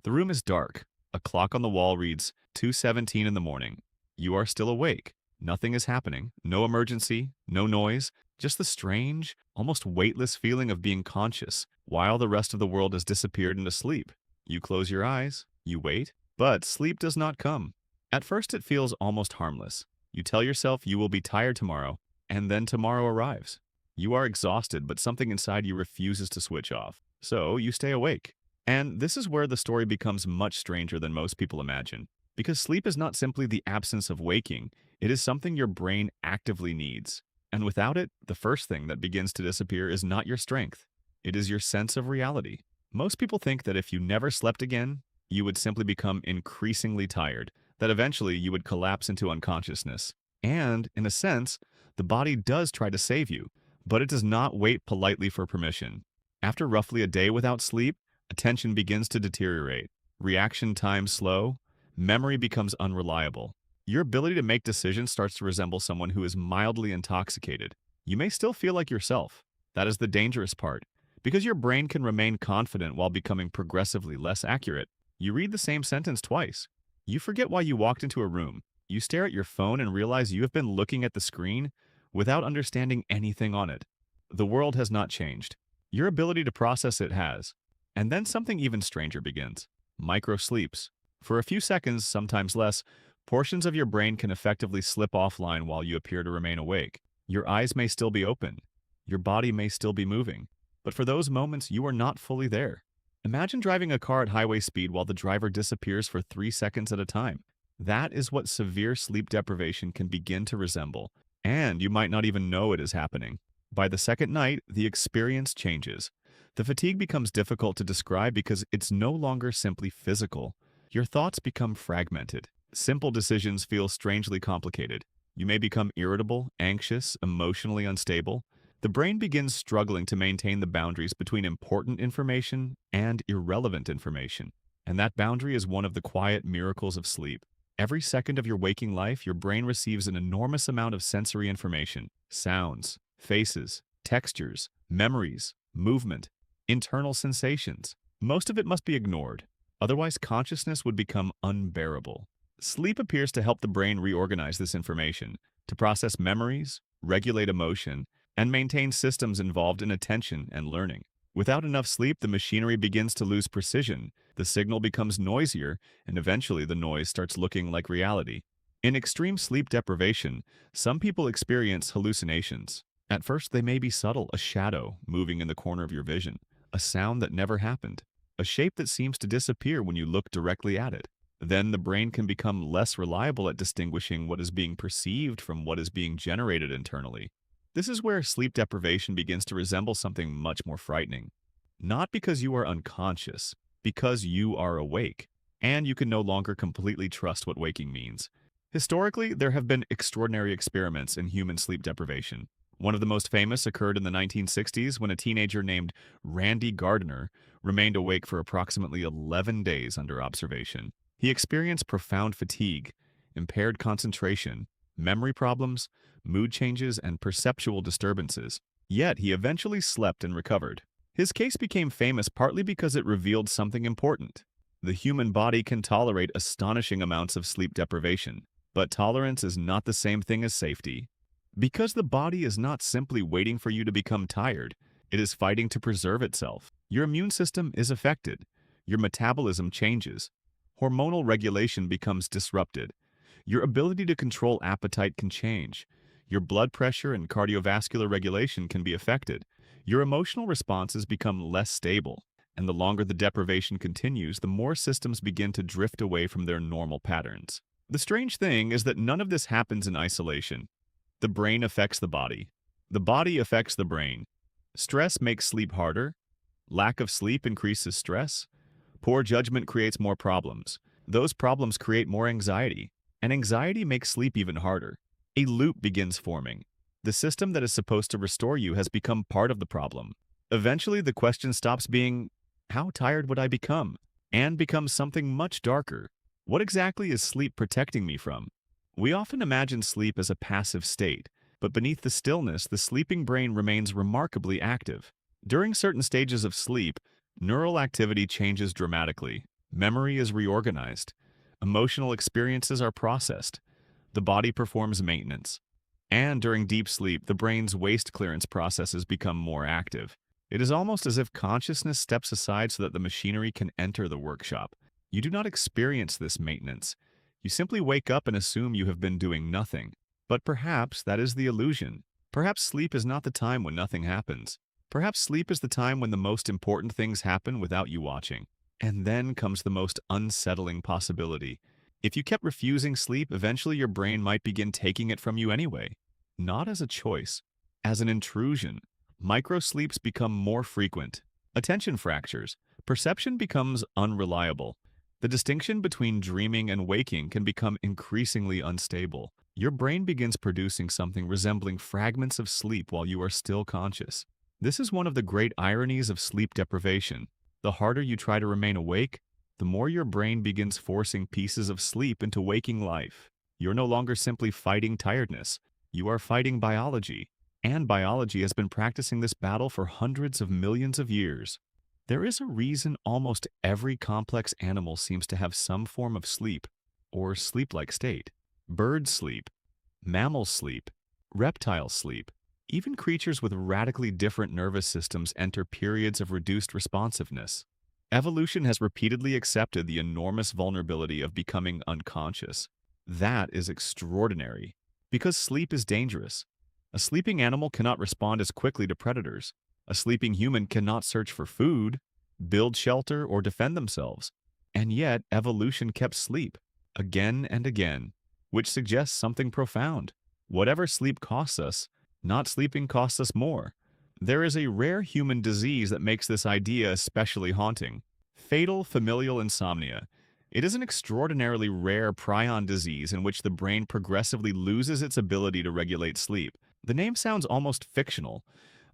The room is dark. A clock on the wall reads 2:17 in the morning. You are still awake. Nothing is happening. No emergency, no noise, just the strange, almost weightless feeling of being conscious while the rest of the world has disappeared into sleep. You close your eyes, you wait, but sleep does not come. At first it feels almost harmless. You tell yourself you will be tired tomorrow, and then tomorrow arrives. You are exhausted, but something inside you refuses to switch off. So you stay awake. And this is where the story becomes much stranger than most people imagine. Because sleep is not simply the absence of waking, it is something your brain actively needs. And without it, the first thing that begins to disappear is not your strength. It is your sense of reality. Most people think that if you never slept again, you would simply become increasingly tired, that eventually you would collapse into unconsciousness. And, in a sense, the body does try to save you, but it does not wait politely for permission. After roughly a day without sleep, attention begins to deteriorate, reaction times slow, memory becomes unreliable. Your ability to make decisions starts to resemble someone who is mildly intoxicated. You may still feel like yourself. That is the dangerous part, because your brain can remain confident while becoming progressively less accurate. You read the same sentence twice. You forget why you walked into a room. You stare at your phone and realize you have been looking at the screen without understanding anything on it. The world has not changed. Your ability to process it has. And then something even stranger begins. Microsleeps. For a few seconds, sometimes less, portions of your brain can effectively slip offline while you appear to remain awake. Your eyes may still be open. Your body may still be moving. But for those moments, you are not fully there. Imagine driving a car at highway speed while the driver disappears for 3 seconds at a time. That is what severe sleep deprivation can begin to resemble. And you might not even know it is happening. By the second night, the experience changes. The fatigue becomes difficult to describe because it's no longer simply physical. Your thoughts become fragmented. Simple decisions feel strangely complicated. You may become irritable, anxious, emotionally unstable. The brain begins struggling to maintain the boundaries between important information and irrelevant information. And that boundary is one of the quiet miracles of sleep. Every second of your waking life, your brain receives an enormous amount of sensory information: sounds, faces, textures, memories, movement, internal sensations. Most of it must be ignored. Otherwise, consciousness would become unbearable. Sleep appears to help the brain reorganize this information, to process memories, regulate emotion, and maintain systems involved in attention and learning. Without enough sleep, the machinery begins to lose precision, the signal becomes noisier, and eventually the noise starts looking like reality. In extreme sleep deprivation, some people experience hallucinations. At first, they may be subtle, a shadow moving in the corner of your vision, a sound that never happened, a shape that seems to disappear when you look directly at it. Then the brain can become less reliable at distinguishing what is being perceived from what is being generated internally. This is where sleep deprivation begins to resemble something much more frightening. Not because you are unconscious, because you are awake, and you can no longer completely trust what waking means. Historically, there have been extraordinary experiments in human sleep deprivation. One of the most famous occurred in the 1960s when a teenager named Randy Gardner remained awake for approximately 11 days under observation. He experienced profound fatigue, impaired concentration, memory problems, mood changes, and perceptual disturbances. Yet he eventually slept and recovered. His case became famous partly because it revealed something important. The human body can tolerate astonishing amounts of sleep deprivation, but tolerance is not the same thing as safety. Because the body is not simply waiting for you to become tired, it is fighting to preserve itself. Your immune system is affected. Your metabolism changes. Hormonal regulation becomes disrupted. Your ability to control appetite can change. Your blood pressure and cardiovascular regulation can be affected. Your emotional responses become less stable. And the longer the deprivation continues, the more systems begin to drift away from their normal patterns. The strange thing is that none of this happens in isolation. The brain affects the body. The body affects the brain. Stress makes sleep harder. Lack of sleep increases stress. Poor judgment creates more problems. Those problems create more anxiety. And anxiety makes sleep even harder. A loop begins forming. The system that is supposed to restore you has become part of the problem. Eventually, the question stops being, how tired would I become? And becomes something much darker. What exactly is sleep protecting me from? We often imagine sleep as a passive state, but beneath the stillness, the sleeping brain remains remarkably active. During certain stages of sleep, neural activity changes dramatically. Memory is reorganized. Emotional experiences are processed. The body performs maintenance. And during deep sleep, the brain's waste clearance processes become more active. It is almost as if consciousness steps aside so that the machinery can enter the workshop. You do not experience this maintenance. You simply wake up and assume you have been doing nothing. But perhaps that is the illusion. Perhaps sleep is not the time when nothing happens. Perhaps sleep is the time when the most important things happen without you watching. And then comes the most unsettling possibility. If you kept refusing sleep, eventually your brain might begin taking it from you anyway. Not as a choice, as an intrusion. Microsleeps become more frequent. Attention fractures. Perception becomes unreliable. The distinction between dreaming and waking can become increasingly unstable. Your brain begins producing something resembling fragments of sleep while you are still conscious. This is one of the great ironies of sleep deprivation. The harder you try to remain awake, the more your brain begins forcing pieces of sleep into waking life. You're no longer simply fighting tiredness. You are fighting biology. And biology has been practicing this battle for hundreds of millions of years. There is a reason almost every complex animal seems to have some form of sleep, or sleep-like state. Birds sleep, mammals sleep, reptiles sleep. Even creatures with radically different nervous systems enter periods of reduced responsiveness. Evolution has repeatedly accepted the enormous vulnerability of becoming unconscious. That is extraordinary, because sleep is dangerous. A sleeping animal cannot respond as quickly to predators. A sleeping human cannot search for food, build shelter, or defend themselves. And yet, evolution kept sleep, again and again, which suggests something profound. Whatever sleep costs us, not sleeping costs us more. There is a rare human disease that makes this idea especially haunting. Fatal familial insomnia. It is an extraordinarily rare prion disease in which the brain progressively loses its ability to regulate sleep. The name sounds almost fictional,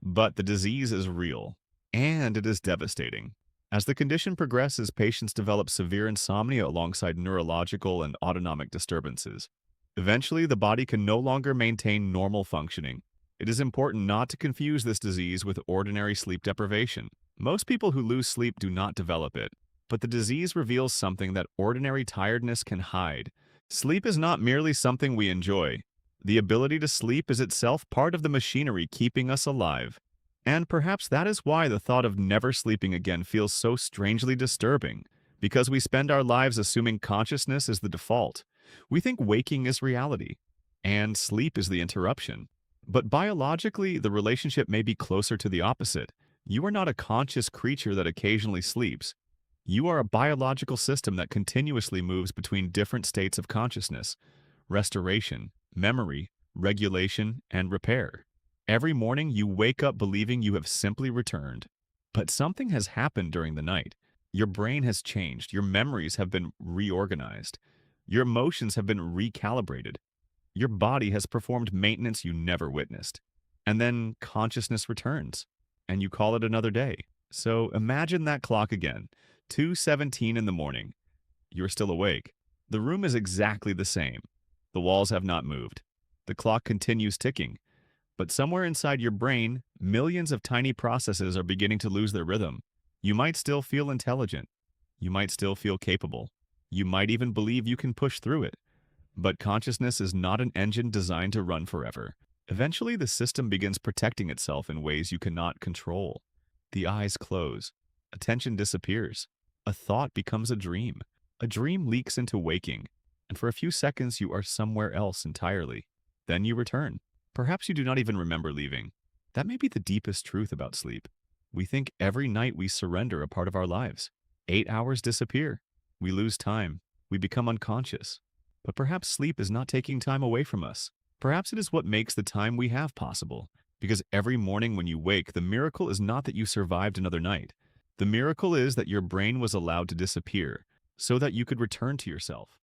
but the disease is real, and it is devastating. As the condition progresses, patients develop severe insomnia alongside neurological and autonomic disturbances. Eventually, the body can no longer maintain normal functioning. It is important not to confuse this disease with ordinary sleep deprivation. Most people who lose sleep do not develop it, but the disease reveals something that ordinary tiredness can hide. Sleep is not merely something we enjoy. The ability to sleep is itself part of the machinery keeping us alive. And perhaps that is why the thought of never sleeping again feels so strangely disturbing, because we spend our lives assuming consciousness is the default. We think waking is reality, and sleep is the interruption. But biologically, the relationship may be closer to the opposite. You are not a conscious creature that occasionally sleeps. You are a biological system that continuously moves between different states of consciousness: restoration, memory, regulation, and repair. Every morning you wake up believing you have simply returned. But something has happened during the night. Your brain has changed, your memories have been reorganized, your emotions have been recalibrated, your body has performed maintenance you never witnessed. And then consciousness returns, and you call it another day. So imagine that clock again, 2:17 in the morning. You're still awake. The room is exactly the same. The walls have not moved. The clock continues ticking. But somewhere inside your brain, millions of tiny processes are beginning to lose their rhythm. You might still feel intelligent. You might still feel capable. You might even believe you can push through it. But consciousness is not an engine designed to run forever. Eventually, the system begins protecting itself in ways you cannot control. The eyes close. Attention disappears. A thought becomes a dream. A dream leaks into waking. And for a few seconds, you are somewhere else entirely. Then you return. Perhaps you do not even remember leaving. That may be the deepest truth about sleep. We think every night we surrender a part of our lives. 8 hours disappear. We lose time. We become unconscious. But perhaps sleep is not taking time away from us. Perhaps it is what makes the time we have possible. Because every morning when you wake, the miracle is not that you survived another night. The miracle is that your brain was allowed to disappear so that you could return to yourself.